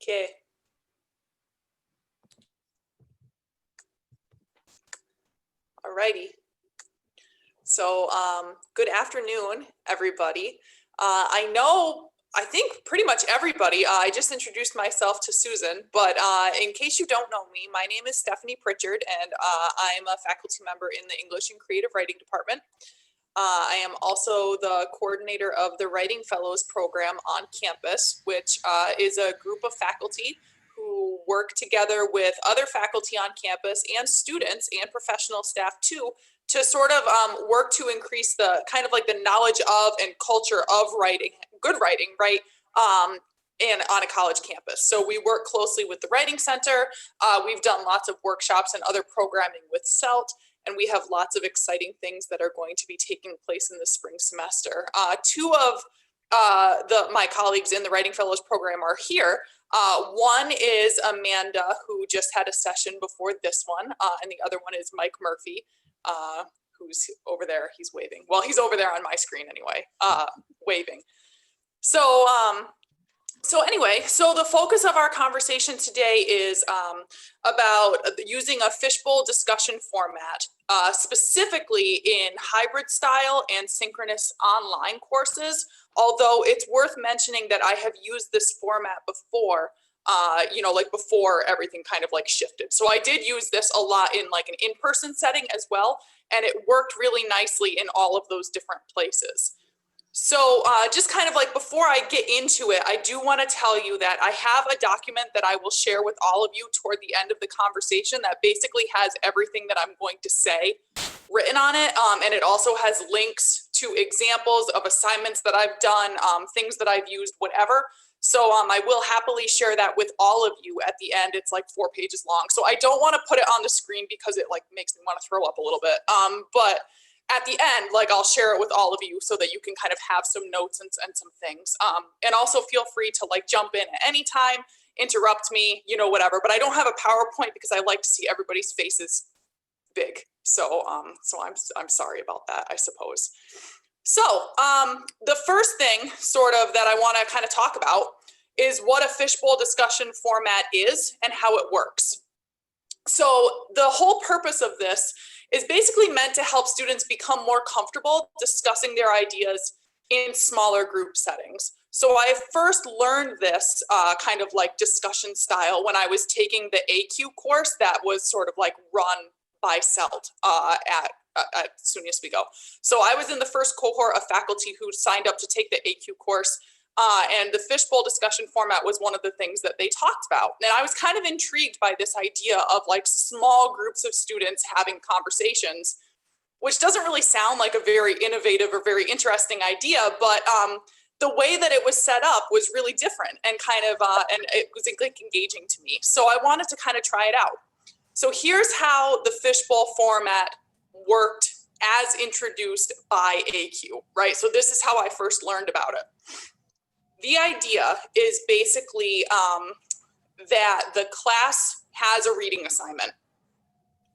Okay. Alrighty. So, good afternoon, everybody. I think pretty much everybody, I just introduced myself to Susan, but in case you don't know me, my name is Stephanie Pritchard, and I'm a faculty member in the English and Creative Writing Department. I am also the coordinator of the Writing Fellows program on campus, which is a group of faculty who work together with other faculty on campus and students and professional staff too, to sort of work to increase the kind of like the knowledge of and culture of writing, good writing, right? And on a college campus. So we work closely with the Writing Center. We've done lots of workshops and other programming with CELT, and we have lots of exciting things that are going to be taking place in the spring semester. Two of my colleagues in the Writing Fellows program are here. One is Amanda, who just had a session before this one, and the other one is Mike Murphy, who's over there. He's waving. Well, he's over there on my screen anyway, waving. So anyway, so the focus of our conversation today is about using a fishbowl discussion format, specifically in hybrid style and synchronous online courses. Although it's worth mentioning that I have used this format before, like before everything kind of like shifted. So I did use this a lot in like an in-person setting as well, and it worked really nicely in all of those different places. So just kind of like before I get into it, I do want to tell you that I have a document that I will share with all of you toward the end of the conversation that basically has everything that I'm going to say written on it. And it also has links to examples of assignments that I've done, things that I've used, whatever. So I will happily share that with all of you at the end. It's like 4 pages long. So I don't want to put it on the screen because it like makes me want to throw up a little bit. But at the end, like I'll share it with all of you so that you can kind of have some notes and some things. And also feel free to like jump in at any time, interrupt me, whatever. But I don't have a PowerPoint because I like to see everybody's faces big. So I'm sorry about that, I suppose. So the first thing sort of that I want to kind of talk about is what a fishbowl discussion format is and how it works. So the whole purpose of this is basically meant to help students become more comfortable discussing their ideas in smaller group settings. So I first learned this kind of like discussion style when I was taking the AQ course that was sort of like run by CELT at soon as we go. So I was in the first cohort of faculty who signed up to take the AQ course. And the fishbowl discussion format was one of the things that they talked about. And I was kind of intrigued by this idea of like small groups of students having conversations, which doesn't really sound like a very innovative or very interesting idea, but the way that it was set up was really different and kind of, and it was like engaging to me. So I wanted to kind of try it out. So here's how the fishbowl format worked as introduced by AQ, right? So this is how I first learned about it. The idea is basically that the class has a reading assignment,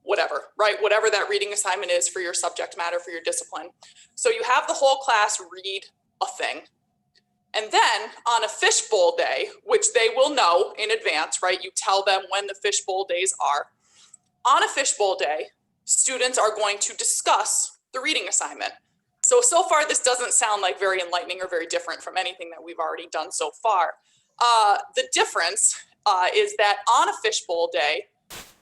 whatever, right? Whatever that reading assignment is for your subject matter, for your discipline. So you have the whole class read a thing. And then on a fishbowl day, which they will know in advance, right? You tell them when the fishbowl days are. On a fishbowl day, students are going to discuss the reading assignment. So far, this doesn't sound like very enlightening or very different from anything that we've already done so far. The difference is that on a fishbowl day,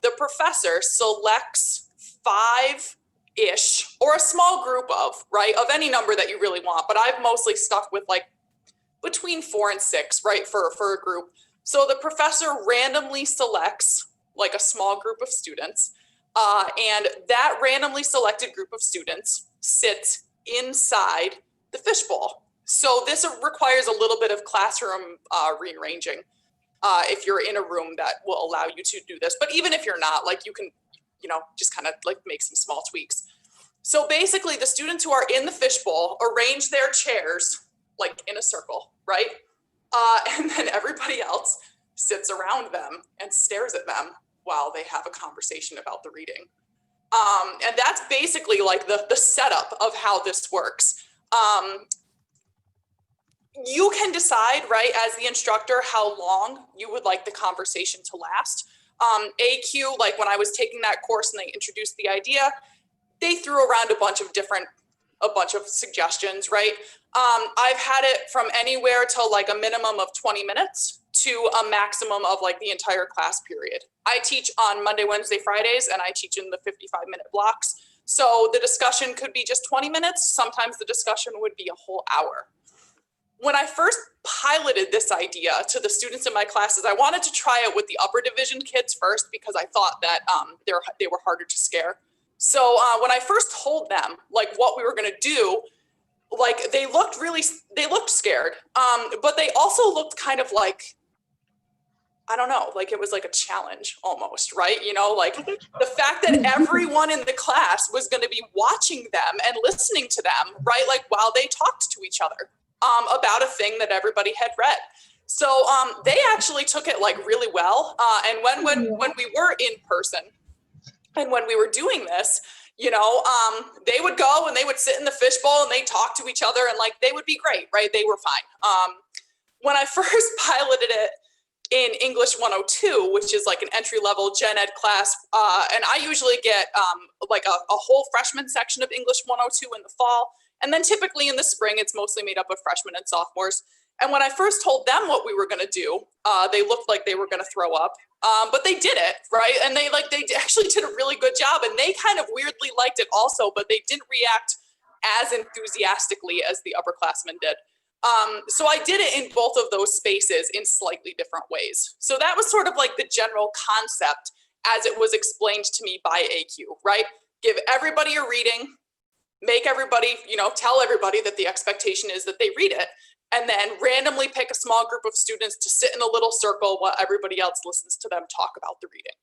the professor selects 5-ish or a small group of, right, of any number that you really want. But I've mostly stuck with like between 4 and 6, right, for a group. So the professor randomly selects like a small group of students, and that randomly selected group of students sits inside the fishbowl. So this requires a little bit of classroom rearranging if you're in a room that will allow you to do this. But even if you're not, like you can, just kind of like make some small tweaks. So basically the students who are in the fishbowl arrange their chairs like in a circle, right? And then everybody else sits around them and stares at them while they have a conversation about the reading. And that's basically like the setup of how this works. you can decide, right, as the instructor, how long you would like the conversation to last. AQ, like when I was taking that course and they introduced the idea, they threw around a bunch of suggestions, right? I've had it from anywhere to like a minimum of 20 minutes to a maximum of like the entire class period. I teach on Monday, Wednesday, Fridays, and I teach in the 55-minute blocks. So the discussion could be just 20 minutes. Sometimes the discussion would be a whole hour. When I first piloted this idea to the students in my classes, I wanted to try it with the upper division kids first because I thought that they were harder to scare. So when I first told them like what we were going to do, like they looked scared, but they also looked kind of like, I don't know, like it was like a challenge almost, right? You know, like the fact that everyone in the class was going to be watching them and listening to them, right? Like while they talked to each other about a thing that everybody had read. So they actually took it like really well. And when we were in person and when we were doing this, you know, they would go and they would sit in the fishbowl and they talk to each other and like they would be great, right? They were fine. When I first piloted it in English 102, which is like an entry-level gen ed class, and I usually get like a whole freshman section of English 102 in the fall. And then typically in the spring, it's mostly made up of freshmen and sophomores. And when I first told them what we were going to do, they looked like they were going to throw up, but they did it, right? And they actually did a really good job, and they kind of weirdly liked it also, but they didn't react as enthusiastically as the upperclassmen did. So I did it in both of those spaces in slightly different ways. So that was sort of like the general concept as it was explained to me by AQ, right? Give everybody a reading, make everybody, you know, tell everybody that the expectation is that they read it, and then randomly pick a small group of students to sit in a little circle while everybody else listens to them talk about the reading.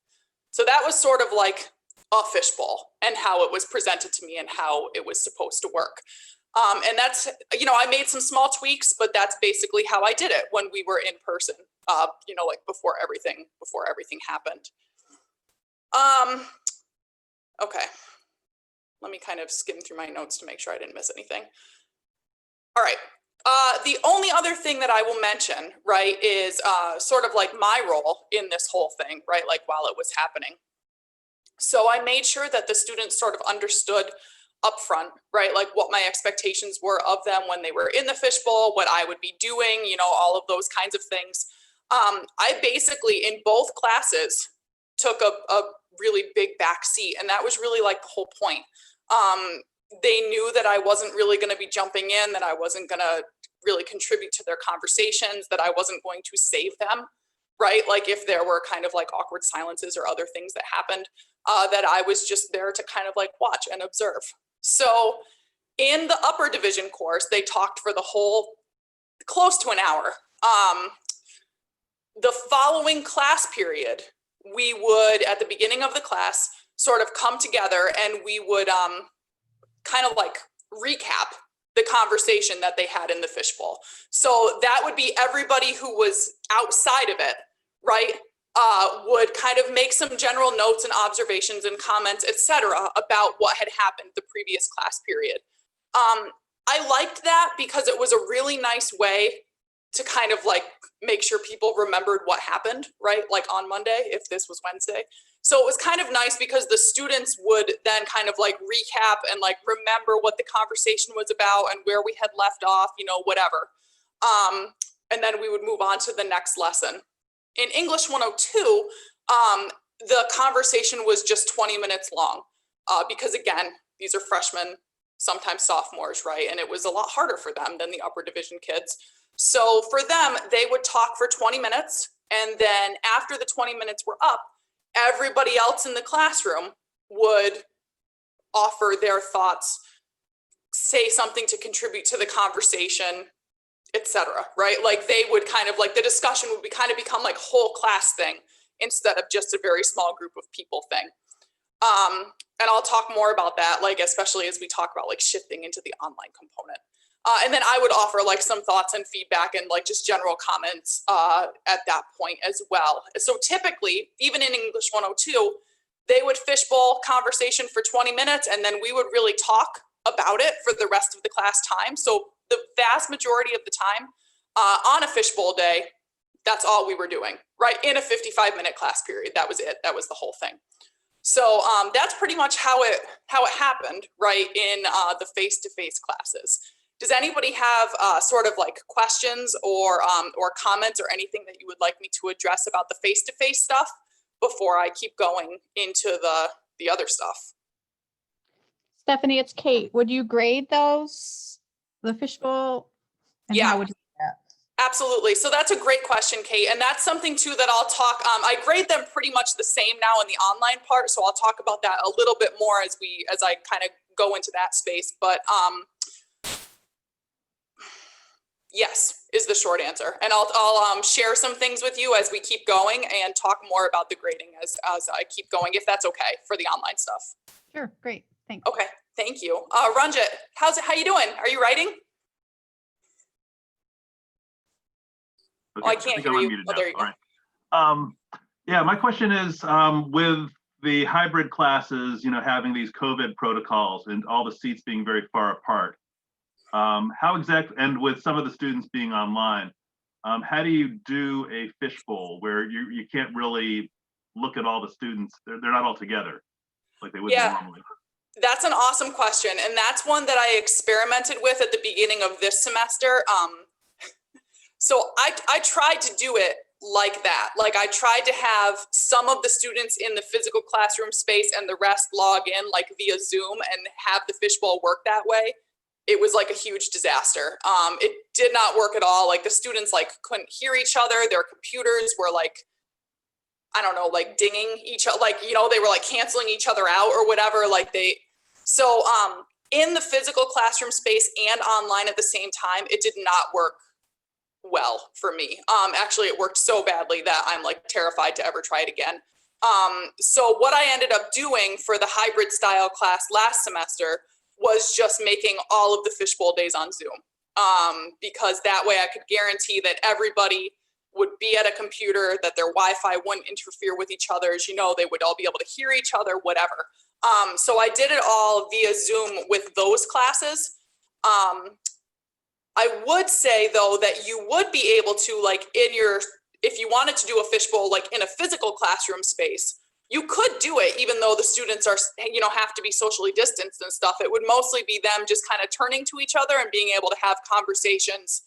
So that was sort of like a fishbowl and how it was presented to me and how it was supposed to work. And that's, you know, I made some small tweaks, but that's basically how I did it when we were in person, you know, like before everything happened. Okay. Let me kind of skim through my notes to make sure I didn't miss anything. All right. The only other thing that I will mention, right, is sort of like my role in this whole thing, right, like while it was happening. So I made sure that the students sort of understood upfront, right, like what my expectations were of them when they were in the fishbowl, what I would be doing, you know, all of those kinds of things. I basically, in both classes, took a really big back seat, and that was really like the whole point. They knew that I wasn't really going to be jumping in, that I wasn't going to really contribute to their conversations, that I wasn't going to save them, right? Like if there were kind of like awkward silences or other things that happened, that I was just there to kind of like watch and observe. So in the upper division course, they talked for the whole close to an hour. The following class period, we would, at the beginning of the class, sort of come together and we would kind of like recap the conversation that they had in the fishbowl. So that would be everybody who was outside of it, right? Would kind of make some general notes and observations and comments, etc., about what had happened the previous class period. I liked that because it was a really nice way to kind of like make sure people remembered what happened, right? Like on Monday, if this was Wednesday. So it was kind of nice because the students would then kind of like recap and like remember what the conversation was about and where we had left off, you know, whatever. And then we would move on to the next lesson. In English 102, the conversation was just 20 minutes long because again, these are freshmen, sometimes sophomores, right? And it was a lot harder for them than the upper division kids. So for them, they would talk for 20 minutes. And then after the 20 minutes were up, everybody else in the classroom would offer their thoughts, say something to contribute to the conversation, etc. Right? Like they would kind of like the discussion would be kind of become like whole class thing instead of just a very small group of people thing. And I'll talk more about that, like especially as we talk about like shifting into the online component. And then I would offer like some thoughts and feedback and like just general comments at that point as well. So typically, even in English 102, they would fishbowl conversation for 20 minutes and then we would really talk about it for the rest of the class time. So the vast majority of the time, on a fishbowl day, that's all we were doing, right? In a 55-minute class period. That was it. That was the whole thing. So that's pretty much how it happened, right, in the face-to-face classes. Does anybody have sort of like questions or comments or anything that you would like me to address about the face-to-face stuff before I keep going into the other stuff? Stephanie, it's Kate. Would you grade those, the fishbowl? And Yeah. how would you do that? Absolutely. So that's a great question, Kate. And that's something too that I'll talk, I grade them pretty much the same now in the online part. So I'll talk about that a little bit more as I kind of go into that space. But yes, is the short answer. And I'll share some things with you as we keep going and talk more about the grading as I keep going, if that's okay for the online stuff. Sure. Great. Thanks. Okay. Thank you. Ranjit, how you doing? Are you writing? Okay, Oh, I can't hear you. Oh, there you go. All right. Yeah, my question is, with the hybrid classes, having these COVID protocols and all the seats being very far apart, and with some of the students being online, how do you do a fishbowl where you can't really look at all the students? They're not all together like they would be normally. That's an awesome question. And that's one that I experimented with at the beginning of this semester. So I tried to do it like that. Like I tried to have some of the students in the physical classroom space and the rest log in like via Zoom and have the fishbowl work that way. It was like a huge disaster. It did not work at all. Like the students like couldn't hear each other. Their computers were like, I don't know, like dinging each other, like, they were like canceling each other out or whatever. So in the physical classroom space and online at the same time, it did not work well for me. Actually, it worked so badly that I'm like terrified to ever try it again. So what I ended up doing for the hybrid style class last semester was just making all of the fishbowl days on Zoom, because that way I could guarantee that everybody would be at a computer, that their Wi-Fi wouldn't interfere with each other's, they would all be able to hear each other, whatever. So I did it all via Zoom with those classes. I would say though that you would be able to, like, if you wanted to do a fishbowl like in a physical classroom space, you could do it even though the students are, have to be socially distanced and stuff. It would mostly be them just kind of turning to each other and being able to have conversations,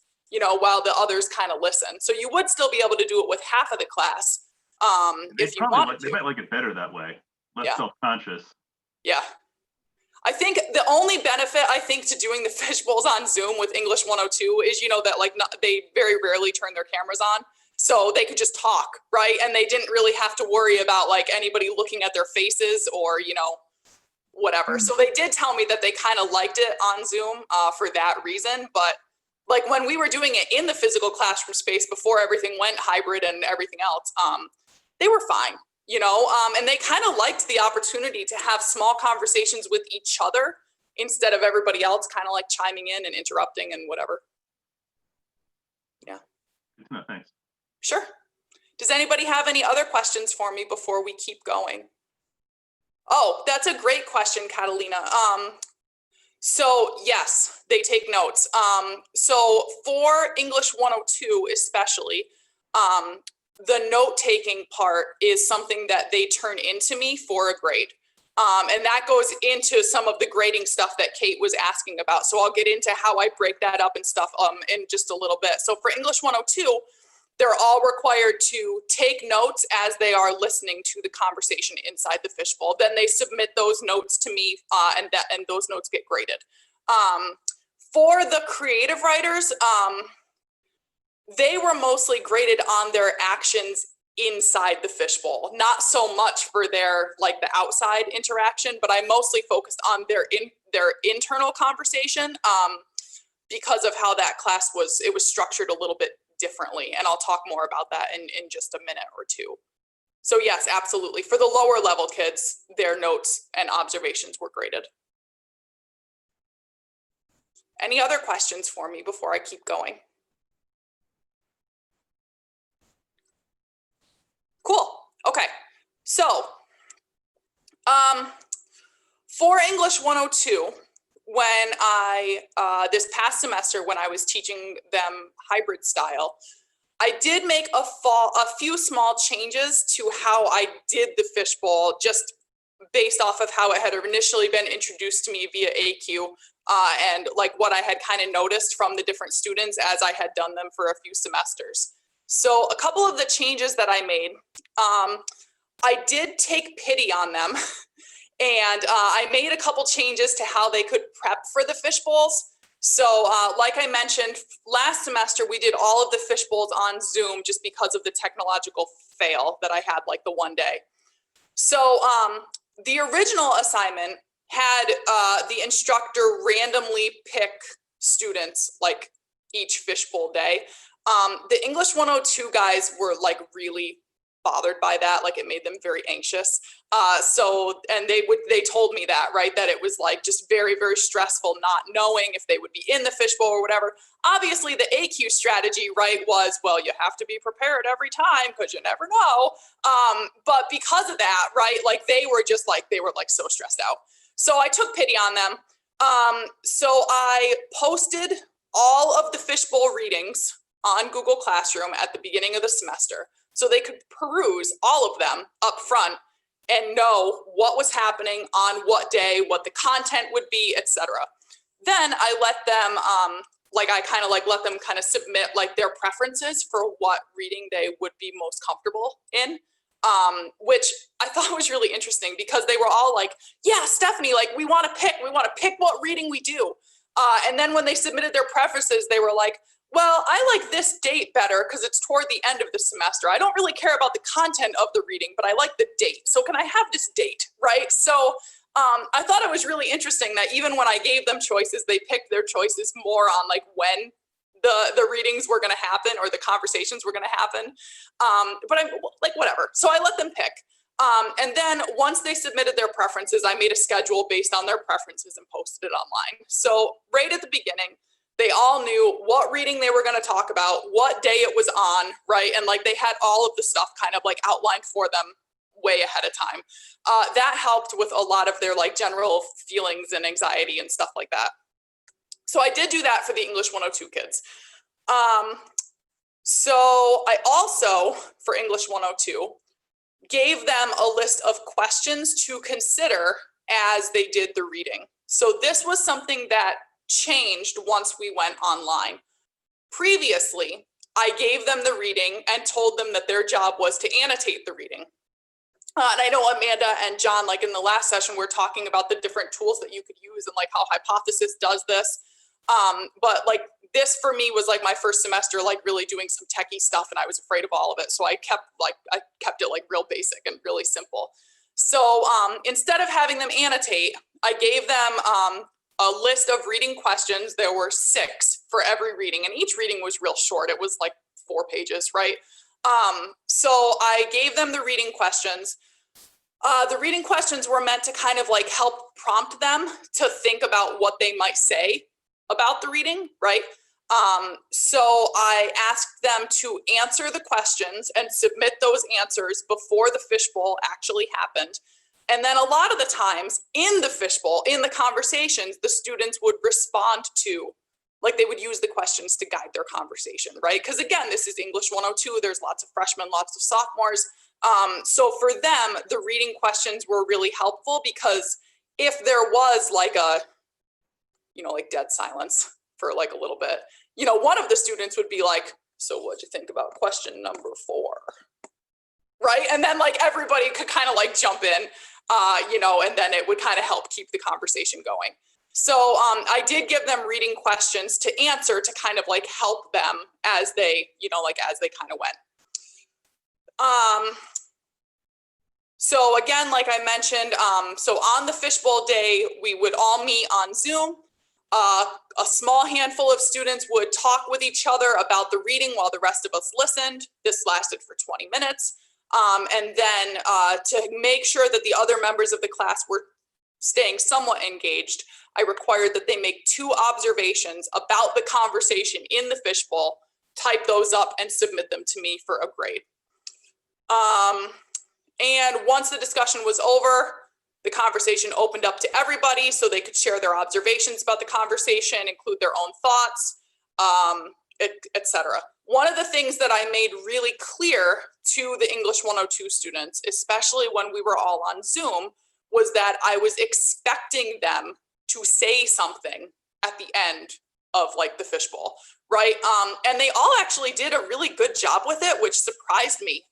while the others kind of listen. So you would still be able to do it with half of the class. If you wanted to. They might like it better that way. Less self-conscious. Yeah. I think the only benefit to doing the fishbowls on Zoom with English 102 is, that they very rarely turn their cameras on. So they could just talk, right? And they didn't really have to worry about like anybody looking at their faces or, whatever. So they did tell me that they kind of liked it on Zoom for that reason. But like when we were doing it in the physical classroom space before everything went hybrid and everything else, they were fine. And they kind of liked the opportunity to have small conversations with each other instead of everybody else kind of like chiming in and interrupting and whatever. Yeah. No, thanks. Sure. Does anybody have any other questions for me before we keep going? Oh, that's a great question, Catalina. So yes, they take notes. So for English 102 especially, the note-taking part is something that they turn into me for a grade. And that goes into some of the grading stuff that Kate was asking about. So I'll get into how I break that up and stuff in just a little bit. So for English 102, they're all required to take notes as they are listening to the conversation inside the fishbowl. Then they submit those notes to me and those notes get graded. For the creative writers, they were mostly graded on their actions inside the fishbowl, not so much for their like the outside interaction, but I mostly focused on their internal conversation because of how that class was structured a little bit differently. And I'll talk more about that in just a minute or two. So yes, absolutely. For the lower level kids, their notes and observations were graded. Any other questions for me before I keep going? Cool. Okay. So for English 102, when this past semester, when I was teaching them hybrid style, I did make a few small changes to how I did the fishbowl, just based off of how it had initially been introduced to me via AQ, and like what I had kind of noticed from the different students as I had done them for a few semesters. So a couple of the changes that I made, I did take pity on them. And I made a couple changes to how they could prep for the fishbowls. So like I mentioned, last semester, we did all of the fishbowls on Zoom just because of the technological fail that I had like the one day. So the original assignment had the instructor randomly pick students like each fishbowl day. The English 102 guys were like really bothered by that, like it made them very anxious. And they told me that, right, that it was like just very, very stressful not knowing if they would be in the fishbowl or whatever. Obviously the AQ strategy, right, was, well, you have to be prepared every time because you never know. But because of that, right, like they were so stressed out. So I took pity on them. So I posted all of the fishbowl readings on Google Classroom at the beginning of the semester, so they could peruse all of them up front and know what was happening on what day, what the content would be, etc. Then I let them, let them kind of submit like their preferences for what reading they would be most comfortable in, which I thought was really interesting because they were all like, yeah, Stephanie, like we want to pick what reading we do. And then when they submitted their preferences, they were like, well, I like this date better because it's toward the end of the semester. I don't really care about the content of the reading, but I like the date. So can I have this date, right? So I thought it was really interesting that even when I gave them choices, they picked their choices more on like when the readings were going to happen or the conversations were going to happen. But I'm like, whatever. So I let them pick. And then once they submitted their preferences, I made a schedule based on their preferences and posted it online. So right at the beginning, they all knew what reading they were going to talk about, what day it was on, right? And like they had all of the stuff kind of like outlined for them way ahead of time. That helped with a lot of their like general feelings and anxiety and stuff like that. So I did do that for the English 102 kids. So I also, for English 102, gave them a list of questions to consider as they did the reading. So this was something that changed once we went online. Previously, I gave them the reading and told them that their job was to annotate the reading. And I know Amanda and John, like in the last session, we're talking about the different tools that you could use and like how Hypothesis does this. But like this for me was like my first semester, like really doing some techie stuff, and I was afraid of all of it. So I kept it like real basic and really simple. So instead of having them annotate, I gave them a list of reading questions. There were 6 for every reading, and each reading was real short. It was like 4 pages, right? So I gave them the reading questions. The reading questions were meant to kind of like help prompt them to think about what they might say about the reading, right? So I asked them to answer the questions and submit those answers before the fishbowl actually happened. And then a lot of the times in the fishbowl, in the conversations, the students would respond to, like they would use the questions to guide their conversation, right? Because again, this is English 102. There's lots of freshmen, lots of sophomores. So for them, the reading questions were really helpful because if there was like a, like dead silence for like a little bit, one of the students would be like, so what'd you think about question number 4? Right? And then like everybody could kind of like jump in, and then it would kind of help keep the conversation going. So I did give them reading questions to answer to kind of like help them as they, as they kind of went. So again, like I mentioned, so on the fishbowl day, we would all meet on Zoom. A small handful of students would talk with each other about the reading while the rest of us listened. This lasted for 20 minutes. And then to make sure that the other members of the class were staying somewhat engaged, I required that they make 2 observations about the conversation in the fishbowl, type those up and submit them to me for a grade. And once the discussion was over, The conversation opened up to everybody so they could share their observations about the conversation, include their own thoughts, etc. One of the things that I made really clear to the English 102 students, especially when we were all on Zoom, was that I was expecting them to say something at the end of like the fishbowl, right? And they all actually did a really good job with it, which surprised me,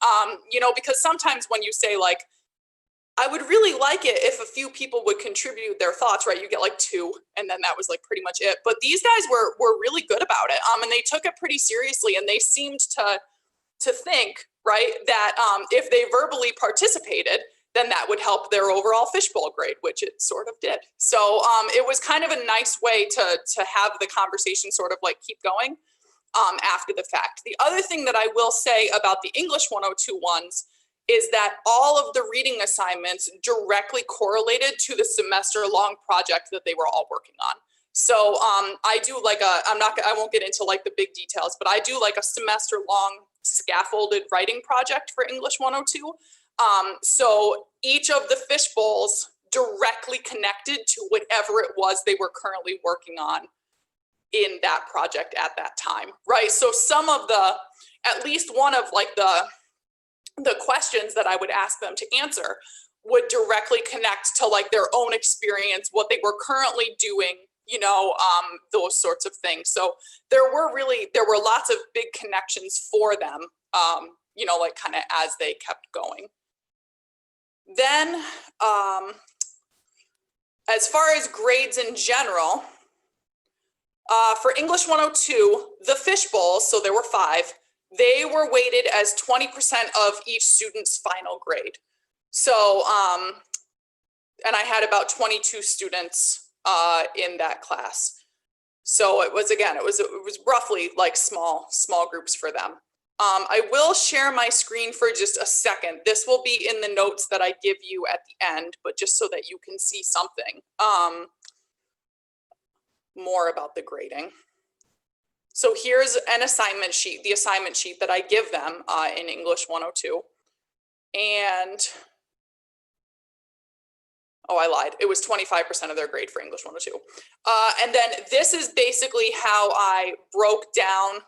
because sometimes when you say like, I would really like it if a few people would contribute their thoughts, right? You get like 2, and then that was like pretty much it. But these guys were really good about it, and they took it pretty seriously, and they seemed to think, right, that if they verbally participated, then that would help their overall fishbowl grade, which it sort of did. So it was kind of a nice way to have the conversation sort of like keep going after the fact. The other thing that I will say about the English 102 ones is that all of the reading assignments directly correlated to the semester-long project that they were all working on. So I do like I won't get into like the big details, but I do like a semester-long scaffolded writing project for English 102. So each of the fishbowls directly connected to whatever it was they were currently working on in that project at that time, right? So some of at least one of like the questions that I would ask them to answer would directly connect to like their own experience, what they were currently doing, those sorts of things. So there were lots of big connections for them, like kind of as they kept going. Then, as far as grades in general, for English 102, the fishbowls, so there were 5, they were weighted as 20% of each student's final grade. So, and I had about 22 students in that class. So it was roughly like small groups for them. I will share my screen for just a second. This will be in the notes that I give you at the end, but just so that you can see something more about the grading. So here's an assignment sheet, the assignment sheet that I give them in English 102. And, I lied. It was 25% of their grade for English 102. And then this is basically how I broke down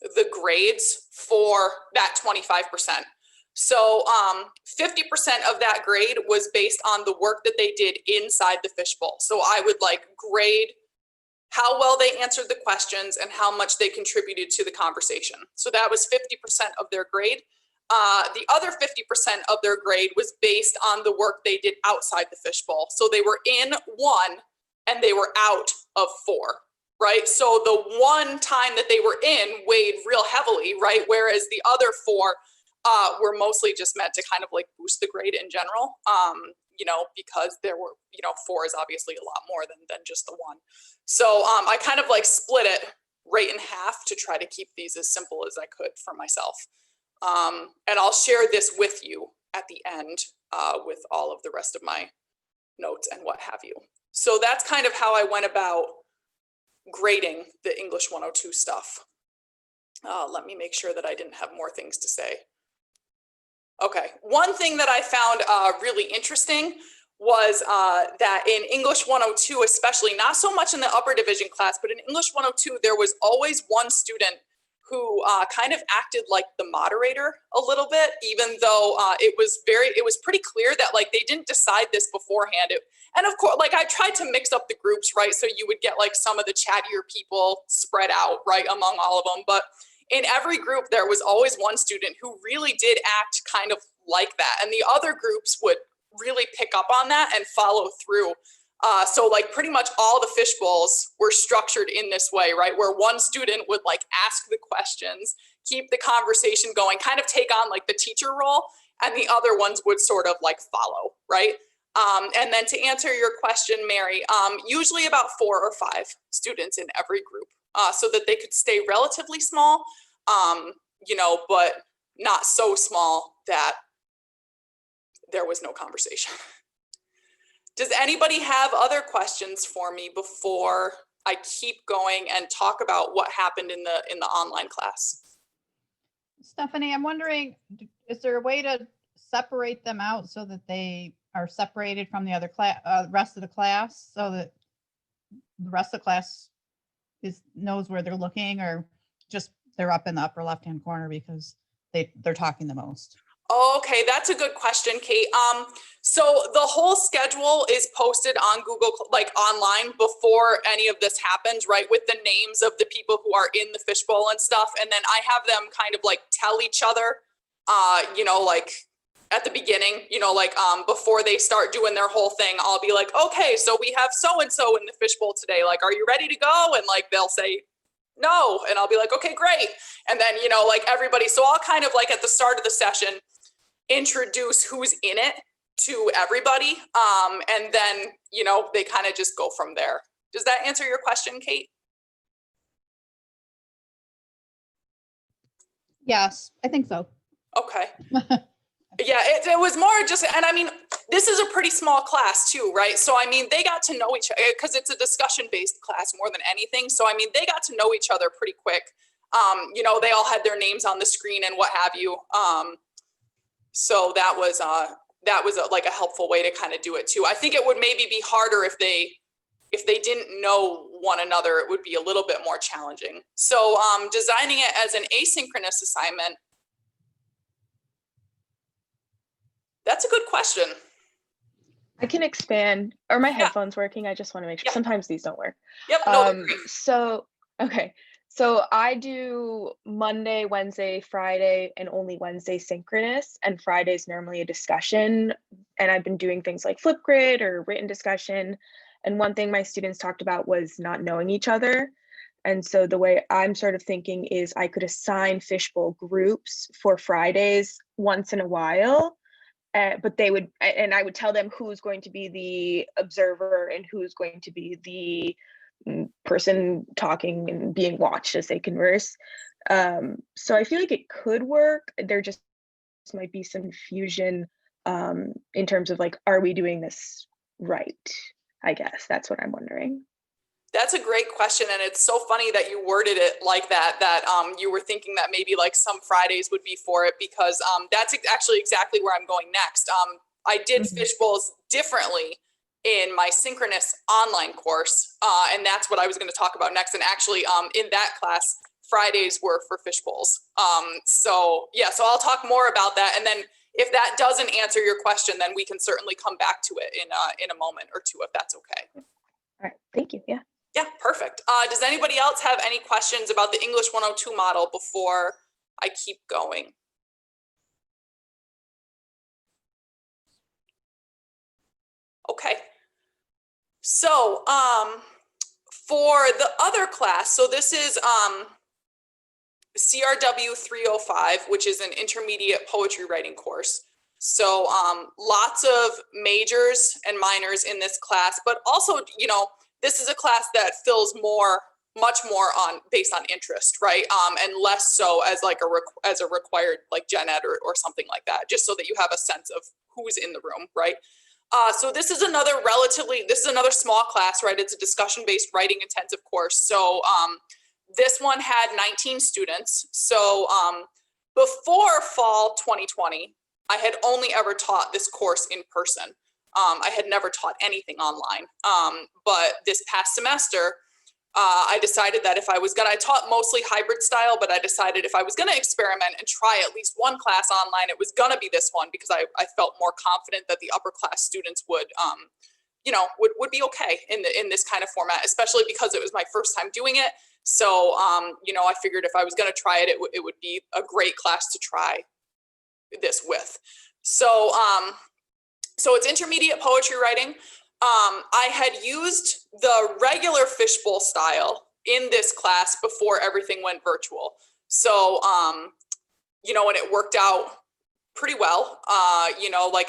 the grades for that 25%. So 50% of that grade was based on the work that they did inside the fishbowl. So I would like grade how well they answered the questions and how much they contributed to the conversation. So that was 50% of their grade. The other 50% of their grade was based on the work they did outside the fishbowl. So they were in 1 and they were out of 4, right? So the one time that they were in weighed real heavily, right? Whereas the other 4 were mostly just meant to kind of like boost the grade in general, because there were, 4 is obviously a lot more than just the 1. So I kind of like split it right in half to try to keep these as simple as I could for myself. And I'll share this with you at the end with all of the rest of my notes and what have you. So that's kind of how I went about grading the English 102 stuff. Let me make sure that I didn't have more things to say. Okay, one thing that I found really interesting was that in English 102, especially, not so much in the upper division class, but in English 102, there was always one student who kind of acted like the moderator a little bit, even though it was pretty clear that like they didn't decide this beforehand. And of course, like I tried to mix up the groups, right? So you would get like some of the chattier people spread out, right, among all of them. But in every group, there was always one student who really did act kind of like that. And the other groups would really pick up on that and follow through. So like pretty much all the fishbowls were structured in this way, right? Where one student would like ask the questions, keep the conversation going, kind of take on like the teacher role, and the other ones would sort of like follow, right? And then to answer your question, Mary, usually about 4 or 5 students in every group, so that they could stay relatively small, but not so small that there was no conversation. Does anybody have other questions for me before I keep going and talk about what happened in the online class? Stephanie, I'm wondering, is there a way to separate them out so that they are separated from the other class, rest of the class, so that the rest of the class knows where they're looking, or just they're up in the upper left-hand corner because they're talking the most? Okay, that's a good question, Kate. So the whole schedule is posted on Google, like online, before any of this happens, right? With the names of the people who are in the fishbowl and stuff. And then I have them kind of like tell each other, like at the beginning, before they start doing their whole thing, I'll be like, okay, so we have so-and-so in the fishbowl today. Like, are you ready to go? And like, they'll say no. And I'll be like, okay, great. And then, everybody, so I'll kind of like at the start of the session, introduce who's in it to everybody. And then, they kind of just go from there. Does that answer your question, Kate? Yes, I think so. Okay. Yeah, it was more just, and I mean, this is a pretty small class too, right? So, I mean, they got to know each other because it's a discussion-based class more than anything. So, I mean, they got to know each other pretty quick. They all had their names on the screen and what have you. So that was like a helpful way to kind of do it too. I think it would maybe be harder if they didn't know one another. It would be a little bit more challenging. So designing it as an asynchronous assignment. That's a good question. I can expand. Are my headphones working? I just want to make sure. Yeah. Sometimes these don't work. Yep. No, So I do Monday, Wednesday, Friday, and only Wednesday synchronous, and Friday's normally a discussion. And I've been doing things like Flipgrid or written discussion. And one thing my students talked about was not knowing each other. And so the way I'm sort of thinking is I could assign fishbowl groups for Fridays once in a while. But I would tell them who's going to be the observer and who's going to be the person talking and being watched as they converse. So I feel like it could work. There just might be some confusion in terms of like, are we doing this right? I guess that's what I'm wondering. That's a great question. And it's so funny that you worded it like that you were thinking that maybe like some Fridays would be for it, because that's actually exactly where I'm going next. I did Fishbowls differently in my synchronous online course. And that's what I was going to talk about next. And actually in that class, Fridays were for Fishbowls. So I'll talk more about that. And then if that doesn't answer your question, then we can certainly come back to it in a moment or two, if that's okay. All right, thank you. Yeah. Yeah, perfect. Does anybody else have any questions about the English 102 model before I keep going? Okay. So for the other class, so this is CRW 305, which is an intermediate poetry writing course. So lots of majors and minors in this class, but also, this is a class that fills much more based on interest, right? And less so as like as a required like gen ed or something like that, just so that you have a sense of who's in the room, right? So this is another small class, right? It's a discussion-based writing intensive course. So this one had 19 students. So before fall 2020, I had only ever taught this course in person. I had never taught anything online. But this past semester, I decided that I taught mostly hybrid style, but I decided if I was gonna experiment and try at least one class online, it was gonna be this one, because I felt more confident that the upper class students would be okay in this kind of format, especially because it was my first time doing it. So, I figured if I was gonna try it, it would be a great class to try this with. So, so it's intermediate poetry writing. I had used the regular Fishbowl style in this class before everything went virtual. So, and it worked out pretty well.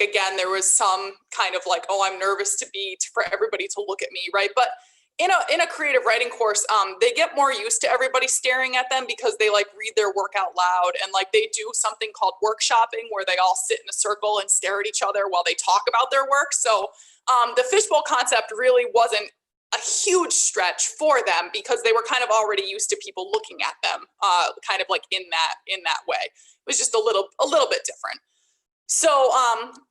Again, there was some kind of like, oh, I'm nervous for everybody to look at me, right? But in a creative writing course, they get more used to everybody staring at them because they like read their work out loud, and like they do something called workshopping where they all sit in a circle and stare at each other while they talk about their work. So the Fishbowl concept really wasn't a huge stretch for them because they were kind of already used to people looking at them kind of like in that way. It was just a little bit different. So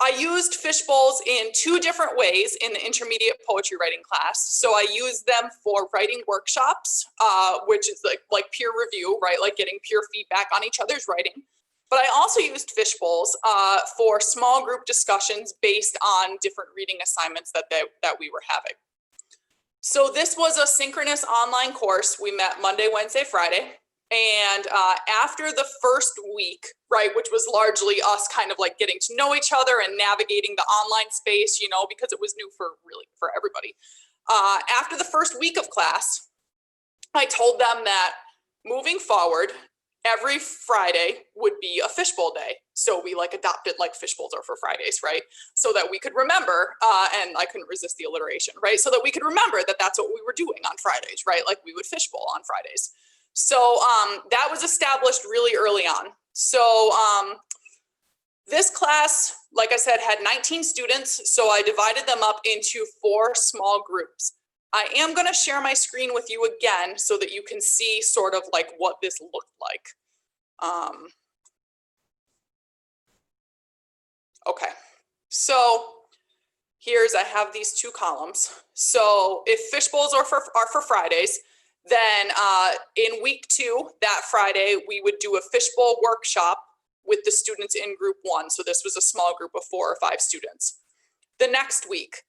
I used Fishbowls in 2 different ways in the intermediate poetry writing class. So I used them for writing workshops, which is like peer review, right? Like getting peer feedback on each other's writing. But I also used Fishbowls for small group discussions based on different reading assignments that we were having. So this was a synchronous online course. We met Monday, Wednesday, Friday. And after the first week, right, which was largely us kind of like getting to know each other and navigating the online space, you know, because it was new for everybody. After the first week of class, I told them that moving forward, every Friday would be a fishbowl day. So we like adopted like fishbowls are for Fridays, right? So that we could remember, and I couldn't resist the alliteration, right? So that we could remember that that's what we were doing on Fridays, right? Like we would fishbowl on Fridays. So that was established really early on. So this class, like I said, had 19 students. So I divided them up into 4 small groups. I am going to share my screen with you again so that you can see sort of like what this looked like. Okay, so I have these 2 columns. So if fishbowls are for Fridays, then in week 2, that Friday, we would do a fishbowl workshop with the students in group 1. So this was a small group of 4 or 5 students. The next week,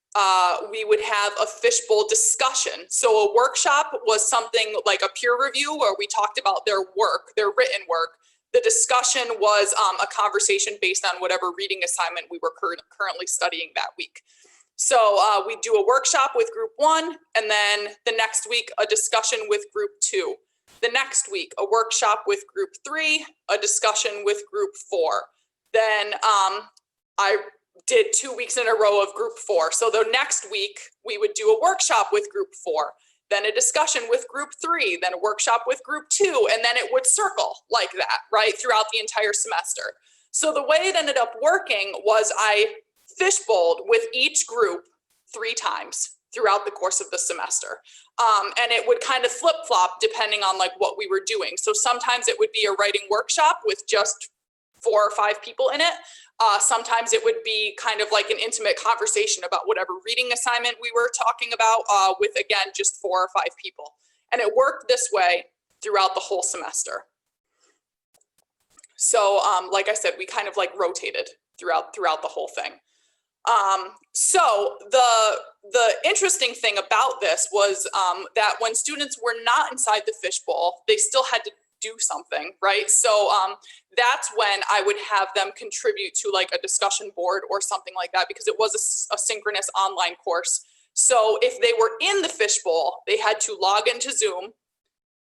we would have a fishbowl discussion. So a workshop was something like a peer review where we talked about their work, their written work. The discussion was a conversation based on whatever reading assignment we were currently studying that week. So we do a workshop with group 1, and then the next week, a discussion with group 2. The next week, a workshop with group 3, a discussion with group 4. Then I did 2 weeks in a row of group 4. So the next week, we would do a workshop with group 4, then a discussion with group 3, then a workshop with group 2, and then it would circle like that, right, throughout the entire semester. So the way it ended up working was I fishbowled with each group 3 times throughout the course of the semester. And it would kind of flip-flop depending on like what we were doing. So sometimes it would be a writing workshop with just 4 or 5 people in it. Sometimes it would be kind of like an intimate conversation about whatever reading assignment we were talking about with, again, just 4 or 5 people. And it worked this way throughout the whole semester. So like I said, we kind of like rotated throughout the whole thing. So the interesting thing about this was that when students were not inside the fishbowl, they still had to do something, right? So that's when I would have them contribute to like a discussion board or something like that, because it was a synchronous online course. So if they were in the fishbowl, they had to log into Zoom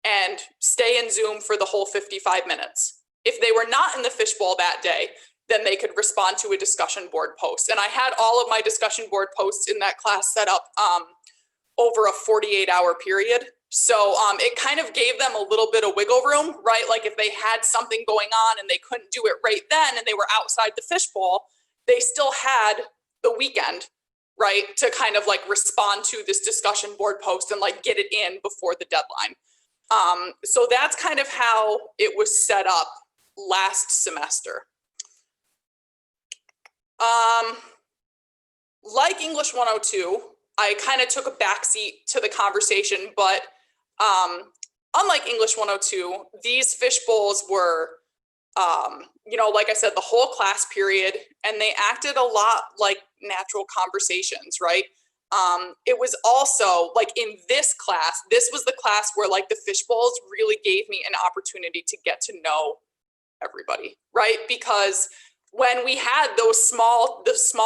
and stay in Zoom for the whole 55 minutes. If they were not in the fishbowl that day, then they could respond to a discussion board post. And I had all of my discussion board posts in that class set up over a 48-hour period. So it kind of gave them a little bit of wiggle room, right? Like if they had something going on and they couldn't do it right then and they were outside the fishbowl, they still had the weekend, right, to kind of like respond to this discussion board post and like get it in before the deadline. So that's kind of how it was set up last semester. Like English 102, I kind of took a backseat to the conversation, but unlike English 102, these fishbowls were, you know, like I said, the whole class period, and they acted a lot like natural conversations, right? It was also like in this class, this was the class where like the fishbowls really gave me an opportunity to get to know everybody, right? Because when we had the small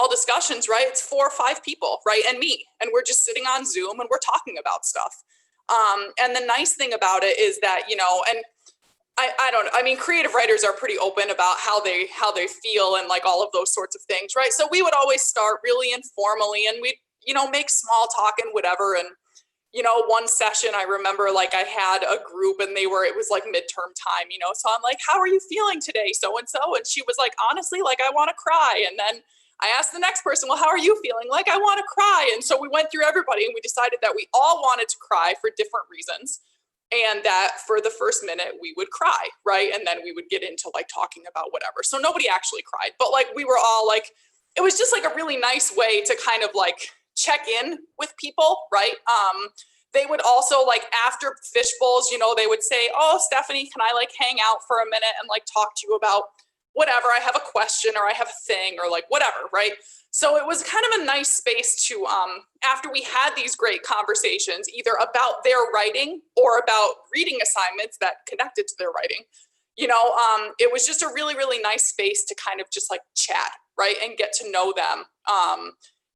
discussions, right, it's 4 or 5 people, right, and me, and we're just sitting on Zoom and we're talking about stuff. And the nice thing about it is that, you know, and I mean, creative writers are pretty open about how they feel and like all of those sorts of things, right? So we would always start really informally, and we'd, you know, make small talk and whatever. And you know, one session I remember like I had a group and it was like midterm time, you know, so I'm like, how are you feeling today? So-and-so. And she was like, honestly, like I want to cry. And then I asked the next person, well, how are you feeling? Like I want to cry. And so we went through everybody and we decided that we all wanted to cry for different reasons. And that for the first minute we would cry, right? And then we would get into like talking about whatever. So nobody actually cried, but like we were all like, it was just like a really nice way to kind of like check in with people, right? They would also like after Fishbowls, you know, they would say, oh, Stephanie, can I like hang out for a minute and like talk to you about whatever? I have a question or I have a thing or like whatever, right? So it was kind of a nice space to, after we had these great conversations, either about their writing or about reading assignments that connected to their writing, you know, it was just a really, really nice space to kind of just like chat, right? And get to know them,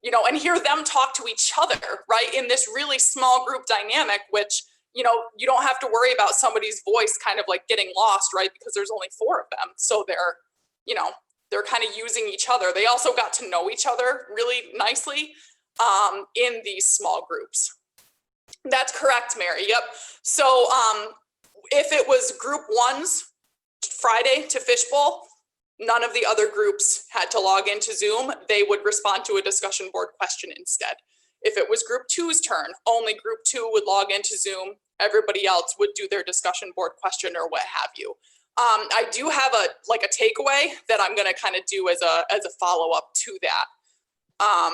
you know, and hear them talk to each other, right? In this really small group dynamic, which, you know, you don't have to worry about somebody's voice kind of like getting lost, right? Because there's only 4 of them. So they're, you know, they're kind of using each other. They also got to know each other really nicely in these small groups. That's correct, Mary. Yep. So if it was group 1's Friday to Fishbowl, none of the other groups had to log into Zoom. They would respond to a discussion board question instead. If it was group 2's turn, only group 2 would log into Zoom. Everybody else would do their discussion board question or what have you. I do have a takeaway that I'm going to kind of do as a follow-up to that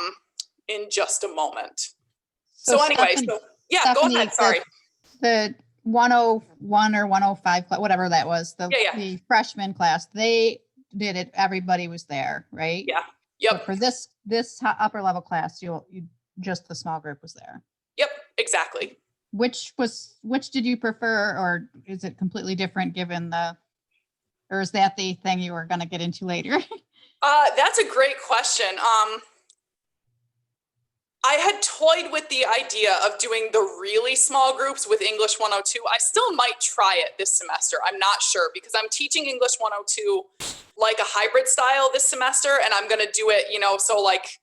in just a moment. So anyway, Stephanie, so yeah, Stephanie, go ahead. Sorry. The 101 or 105, whatever that was, the freshman class, they did it. Everybody was there, right? Yeah. Yep. So for this upper level class, you just the small group was there. Yep. Exactly. Which did you prefer, or is it completely different given or is that the thing you were going to get into later? That's a great question. I had toyed with the idea of doing the really small groups with English 102. I still might try it this semester. I'm not sure because I'm teaching English 102 like a hybrid style this semester, and I'm going to do it, you know, so like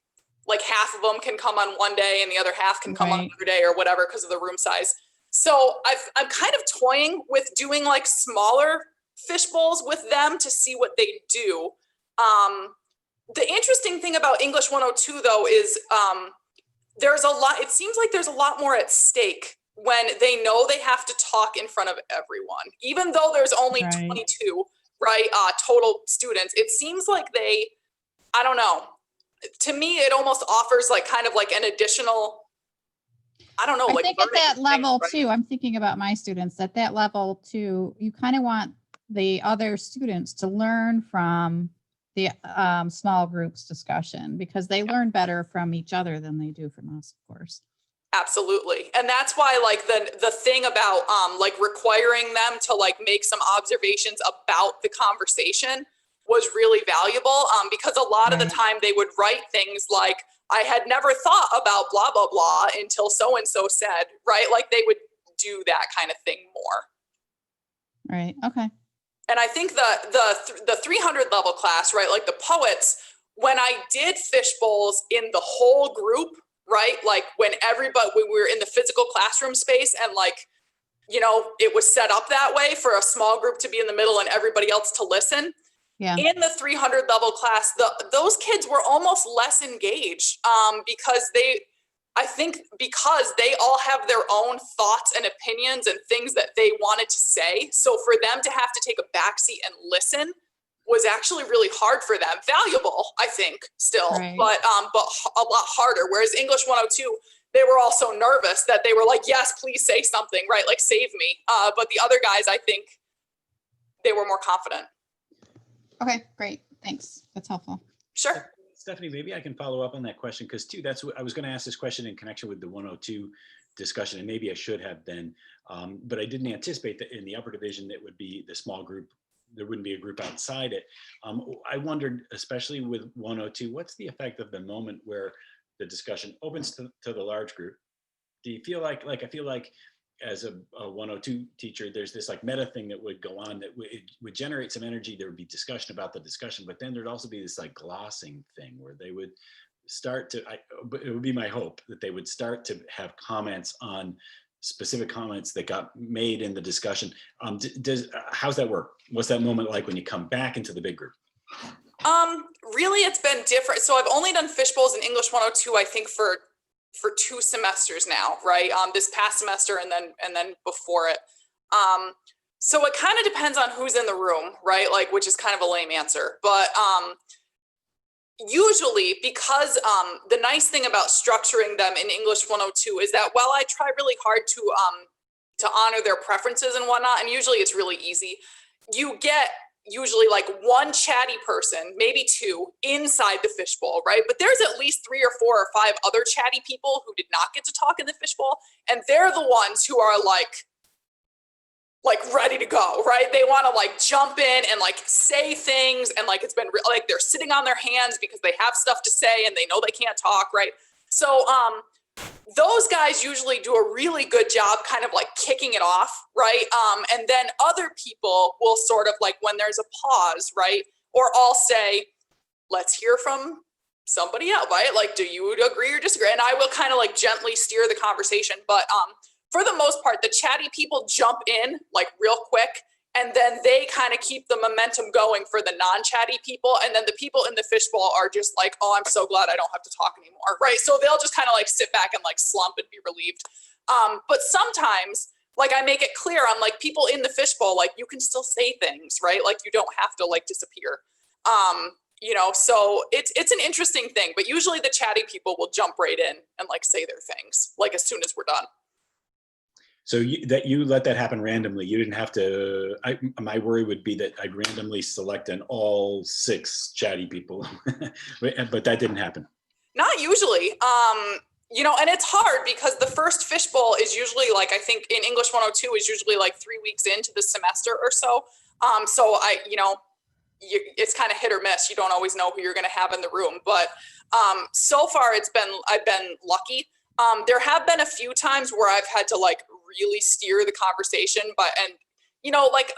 half of them can come on one day and the other half can come on another day or whatever because of the room size. So I'm kind of toying with doing like smaller Fishbowls with them to see what they do. The interesting thing about English 102 though is there's a lot, it seems like there's a lot more at stake when they know they have to talk in front of everyone, even though there's only 22, right, total students. It seems like I don't know, to me, it almost offers like kind of like an additional, I don't know. I like think at that level right? too, I'm thinking about my students at that level too, you kind of want the other students to learn from the small groups discussion because they learn better from each other than they do from us, of course. Absolutely. And that's why like the thing about like requiring them to like make some observations about the conversation was really valuable because a lot of the time they would write things like, I had never thought about blah, blah, blah until so-and-so said, right? Like they would do that kind of thing more. Right. Okay. And I think the 300 level class, right? Like the poets, when I did Fishbowls in the whole group, right? Like when we were in the physical classroom space and like, you know, it was set up that way for a small group to be in the middle and everybody else to listen. Yeah. In the 300 level class, those kids were almost less engaged because I think because they all have their own thoughts and opinions and things that they wanted to say. So for them to have to take a backseat and listen was actually really hard for them. Valuable, I think, still, but a lot harder. Whereas English 102, they were all so nervous that they were like, yes, please say something, right? Like save me. But the other guys, I think they were more confident. Okay, great. Thanks. That's helpful. Sure. Stephanie, maybe I can follow up on that question because too, that's what I was going to ask this question in connection with the 102 discussion, and maybe I should have then, but I didn't anticipate that in the upper division, it would be the small group. There wouldn't be a group outside it. I wondered, especially with 102, what's the effect of the moment where the discussion opens to the large group? Do you feel like I feel like as a 102 teacher, there's this like meta thing that would go on that would generate some energy. There would be discussion about the discussion, but then there'd also be this like glossing thing where they would start to, it would be my hope that they would start to have comments on specific comments that got made in the discussion. How's that work? What's that moment like when you come back into the big group? Really, it's been different. So I've only done Fishbowls in English 102, I think for 2 semesters now, right? This past semester and then before it. So it kind of depends on who's in the room, right? Like, which is kind of a lame answer, but usually, because the nice thing about structuring them in English 102 is that while I try really hard to honor their preferences and whatnot, and usually it's really easy, you get usually like one chatty person, maybe two, inside the fishbowl, right? But there's at least 3 or 4 or 5 other chatty people who did not get to talk in the fishbowl, and they're the ones who are like ready to go, right? They want to like jump in and like say things, and like it's been like they're sitting on their hands because they have stuff to say and they know they can't talk, right? So those guys usually do a really good job kind of like kicking it off, right? And then other people will sort of like, when there's a pause, right? Or I'll say, let's hear from somebody else, right? Like, do you agree or disagree? And I will kind of like gently steer the conversation, but for the most part, the chatty people jump in like real quick, and then they kind of keep the momentum going for the non-chatty people. And then the people in the fishbowl are just like, oh, I'm so glad I don't have to talk anymore, right? So they'll just kind of like sit back and like slump and be relieved. But sometimes, like, I make it clear, I'm like, people in the fishbowl, like, you can still say things, right? Like, you don't have to like disappear. You know, so it's an interesting thing, but usually the chatty people will jump right in and like say their things, like as soon as we're done. So you let that happen randomly. You didn't have to. My worry would be that I'd randomly select an all 6 chatty people, but that didn't happen. Not usually. You know, and it's hard because the first fishbowl is usually like, I think in English 102 is usually like 3 weeks into the semester or so. So it's kind of hit or miss. You don't always know who you're going to have in the room, but so far I've been lucky. There have been a few times where I've had to like really steer the conversation, and you know, like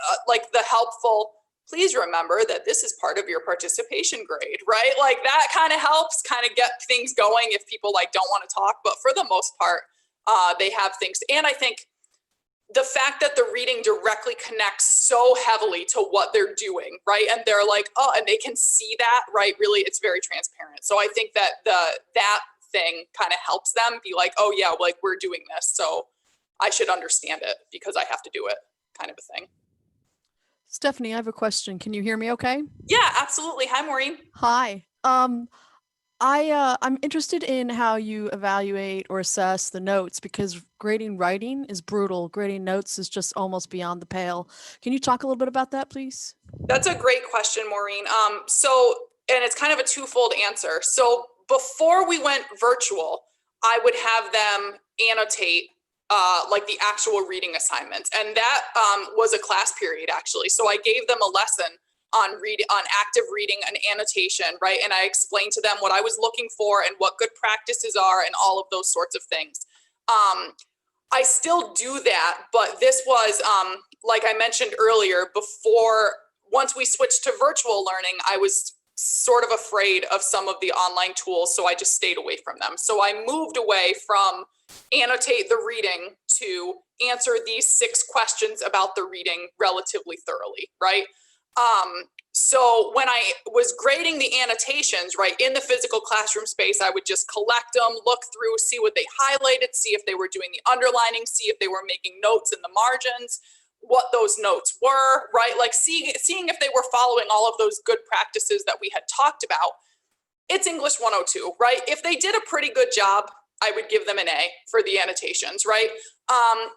the helpful, please remember that this is part of your participation grade, right? Like that kind of helps kind of get things going if people like don't want to talk, but for the most part, they have things. And I think the fact that the reading directly connects so heavily to what they're doing, right? And they're like, oh, and they can see that, right? Really, it's very transparent. So I think that that thing kind of helps them be like, oh yeah, like we're doing this, so I should understand it because I have to do it, kind of a thing. Stephanie, I have a question. Can you hear me okay? Yeah, absolutely. Hi, Maureen. Hi. I'm interested in how you evaluate or assess the notes, because grading writing is brutal. Grading notes is just almost beyond the pale. Can you talk a little bit about that, please? That's a great question, Maureen. And it's kind of a twofold answer. So before we went virtual, I would have them annotate like the actual reading assignments. And that was a class period, actually. So I gave them a lesson on active reading and annotation, right? And I explained to them what I was looking for and what good practices are and all of those sorts of things. I still do that, but this was, like I mentioned earlier, once we switched to virtual learning, I was sort of afraid of some of the online tools, so I just stayed away from them. So I moved away from annotate the reading to answer these 6 questions about the reading relatively thoroughly, right? So when I was grading the annotations, right, in the physical classroom space, I would just collect them, look through, see what they highlighted, see if they were doing the underlining, see if they were making notes in the margins, what those notes were, right? Like seeing if they were following all of those good practices that we had talked about. It's English 102, right? If they did a pretty good job, I would give them an A for the annotations, right?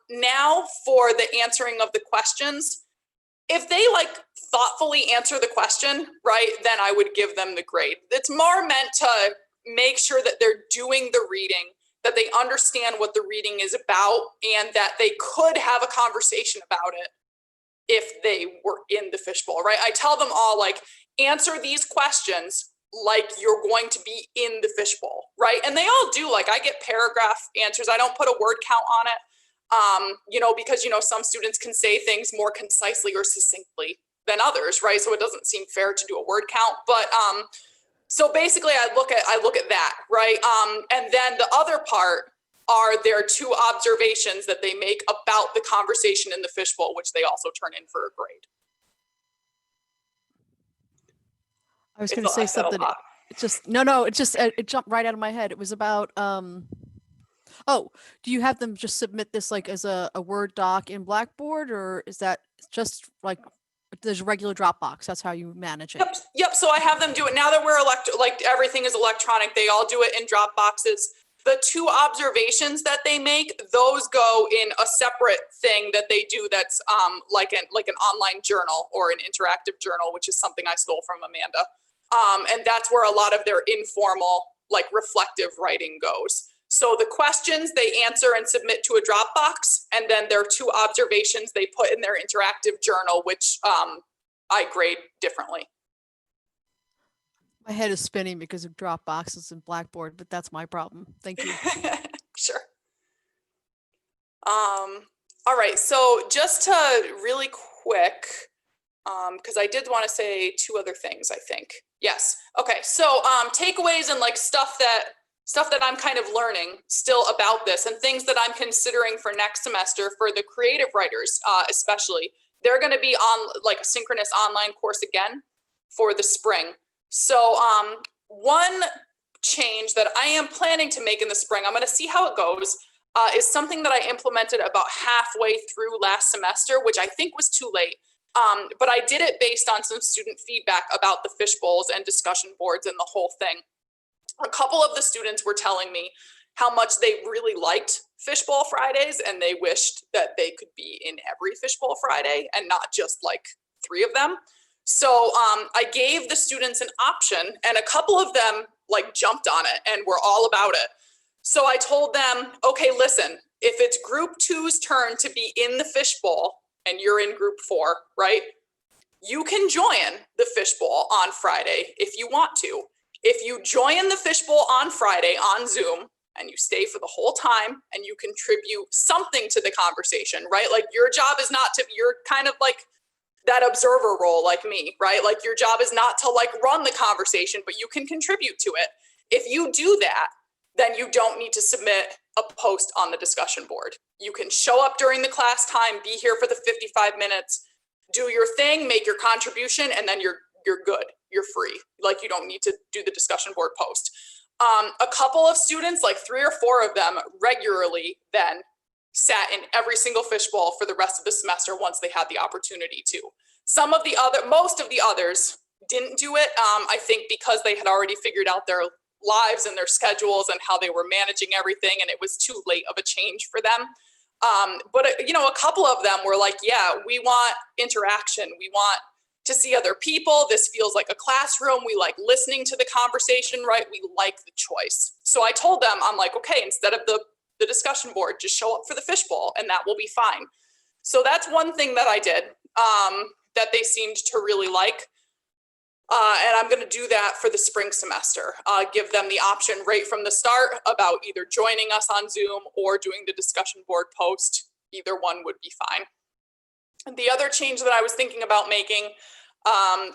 Now for the answering of the questions, if they like thoughtfully answer the question, right, then I would give them the grade. It's more meant to make sure that they're doing the reading, that they understand what the reading is about, and that they could have a conversation about it if they were in the fishbowl, right? I tell them all, like, answer these questions like you're going to be in the fishbowl, right? And they all do. Like, I get paragraph answers. I don't put a word count on it. You know, because, you know, some students can say things more concisely or succinctly than others, right? So it doesn't seem fair to do a word count, but, so basically I look at that, right? And then the other part are their 2 observations that they make about the conversation in the fishbowl, which they also turn in for a grade. I was going to say something. It just jumped right out of my head. It was about, Oh, do you have them just submit this like as a Word doc in Blackboard, or is that just like there's a regular Dropbox? That's how you manage it. Yep. So I have them do it now that we're like everything is electronic. They all do it in Dropboxes. The 2 observations that they make, those go in a separate thing that they do. That's like an online journal or an interactive journal, which is something I stole from Amanda. And that's where a lot of their informal, like reflective writing goes. So the questions they answer and submit to a Dropbox, and then their 2 observations they put in their interactive journal, which I grade differently. My head is spinning because of Dropboxes and Blackboard, but that's my problem. Thank you. Sure. All right. So just to really quick, because I did want to say 2 other things, I think. Yes. Okay. So takeaways and like stuff that I'm kind of learning still about this, and things that I'm considering for next semester for the creative writers, especially. They're going to be on like a synchronous online course again for the spring. So one change that I am planning to make in the spring, I'm going to see how it goes, is something that I implemented about halfway through last semester, which I think was too late. But I did it based on some student feedback about the Fishbowls and discussion boards and the whole thing. A couple of the students were telling me how much they really liked Fishbowl Fridays, and they wished that they could be in every Fishbowl Friday and not just like 3 of them. So I gave the students an option, and a couple of them like jumped on it and were all about it. So I told them, okay, listen, if it's group 2's turn to be in the Fishbowl and you're in group 4, right? You can join the Fishbowl on Friday if you want to. If you join the Fishbowl on Friday on Zoom and you stay for the whole time and you contribute something to the conversation, right? Like your job is not to, you're kind of like that observer role like me, right? Like your job is not to like run the conversation, but you can contribute to it. If you do that, then you don't need to submit a post on the discussion board. You can show up during the class time, be here for the 55 minutes, do your thing, make your contribution, and then you're good. You're free. Like you don't need to do the discussion board post. A couple of students, like 3 or 4 of them, regularly then sat in every single Fishbowl for the rest of the semester once they had the opportunity to. Most of the others didn't do it. I think because they had already figured out their lives and their schedules and how they were managing everything, and it was too late of a change for them. But a couple of them were like, yeah, we want interaction. We want to see other people. This feels like a classroom. We like listening to the conversation, right? We like the choice. So I told them, I'm like, okay, instead of the discussion board, just show up for the Fishbowl and that will be fine. So that's one thing that I did that they seemed to really like. And I'm going to do that for the spring semester. Give them the option right from the start about either joining us on Zoom or doing the discussion board post. Either one would be fine. And the other change that I was thinking about making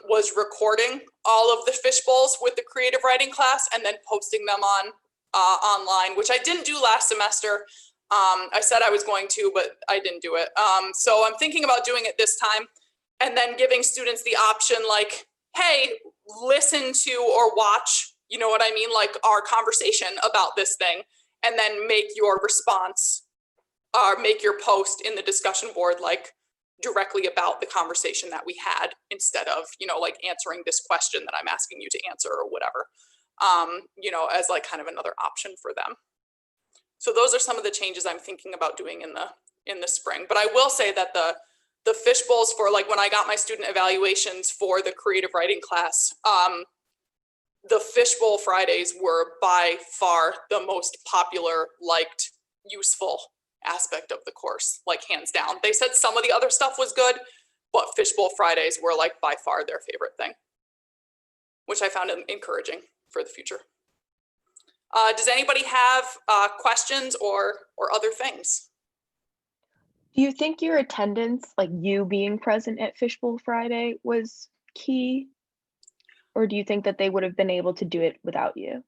was recording all of the Fishbowls with the creative writing class and then posting them on online, which I didn't do last semester. I said I was going to, but I didn't do it. So I'm thinking about doing it this time and then giving students the option like, hey, listen to or watch, you know what I mean? Like our conversation about this thing, and then make your response or make your post in the discussion board, like directly about the conversation that we had instead of, like answering this question that I'm asking you to answer or whatever, as like kind of another option for them. So those are some of the changes I'm thinking about doing in the spring. But I will say that the Fishbowls for like when I got my student evaluations for the creative writing class, the Fishbowl Fridays were by far the most popular, liked, useful aspect of the course, like hands down. They said some of the other stuff was good, but Fishbowl Fridays were like by far their favorite thing, which I found encouraging for the future. Does anybody have questions or other things? Do you think your attendance, like you being present at Fishbowl Friday, was key? Or do you think that they would have been able to do it without you?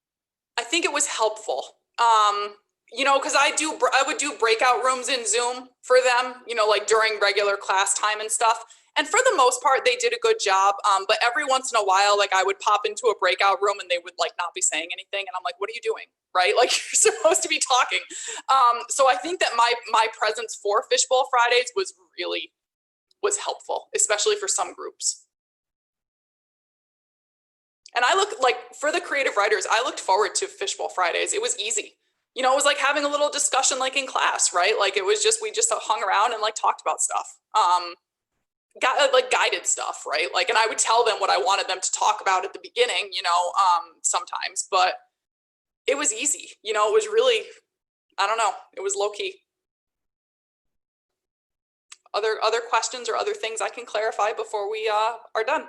I think it was helpful. Because I would do breakout rooms in Zoom for them, like during regular class time and stuff. And for the most part, they did a good job. But every once in a while, like I would pop into a breakout room and they would like not be saying anything. And I'm like, what are you doing? Right? Like you're supposed to be talking. So I think that my presence for Fishbowl Fridays was helpful, especially for some groups. And I look like for the creative writers, I looked forward to Fishbowl Fridays. It was easy. You know, it was like having a little discussion like in class, right? Like it was just, we just hung around and like talked about stuff. Got like guided stuff, right? Like, and I would tell them what I wanted them to talk about at the beginning, you know, sometimes, but it was easy. You know, it was really, I don't know, it was low key. Other questions or other things I can clarify before we are done?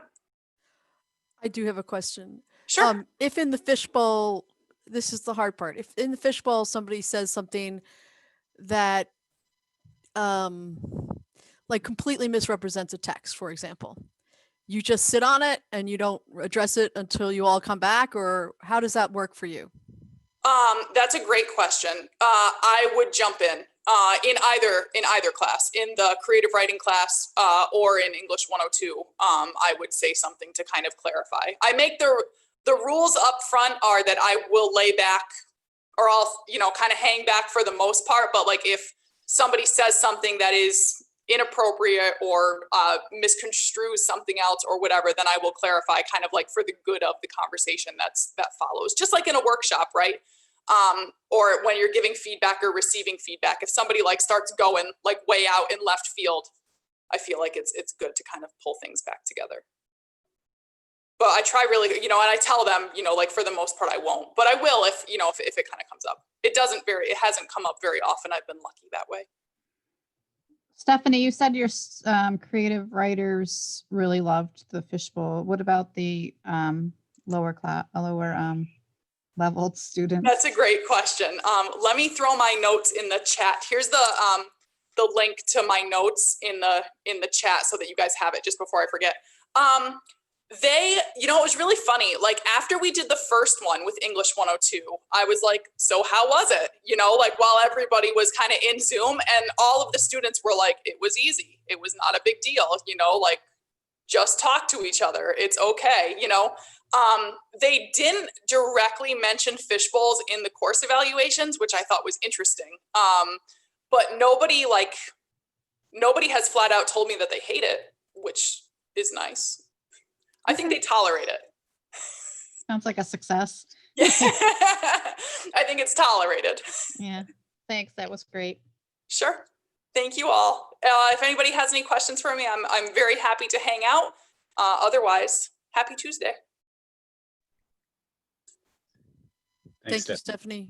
I do have a question. Sure. If in the fishbowl, this is the hard part. If in the fishbowl somebody says something that like completely misrepresents a text, for example, you just sit on it and you don't address it until you all come back, or how does that work for you? That's a great question. I would jump in either class, in the creative writing class or in English 102. I would say something to kind of clarify. I make the rules up front are that I will lay back, or I'll, you know, kind of hang back for the most part. But like if somebody says something that is inappropriate or misconstrues something else or whatever, then I will clarify kind of like for the good of the conversation that follows, just like in a workshop, right? Or when you're giving feedback or receiving feedback, if somebody like starts going like way out in left field, I feel like it's good to kind of pull things back together. But I try really, you know, and I tell them, you know, like for the most part I won't, but I will if, you know, if it kind of comes up. It hasn't come up very often. I've been lucky that way. Stephanie, you said your creative writers really loved the Fishbowl. What about the lower leveled students? That's a great question. Let me throw my notes in the chat. Here's the link to my notes in the chat so that you guys have it just before I forget. They, you know, it was really funny. Like after we did the first one with English 102, I was like, so how was it? You know, like while everybody was kind of in Zoom, and all of the students were like, it was easy. It was not a big deal. You know, like just talk to each other. It's okay. You know, they didn't directly mention Fishbowls in the course evaluations, which I thought was interesting. But nobody has flat out told me that they hate it, which is nice. I think they tolerate it. Sounds like a success. Yeah. I think it's tolerated. Yeah, thanks. That was great. Sure. Thank you all. If anybody has any questions for me, I'm very happy to hang out. Otherwise, happy Tuesday. Thank you, Stephanie.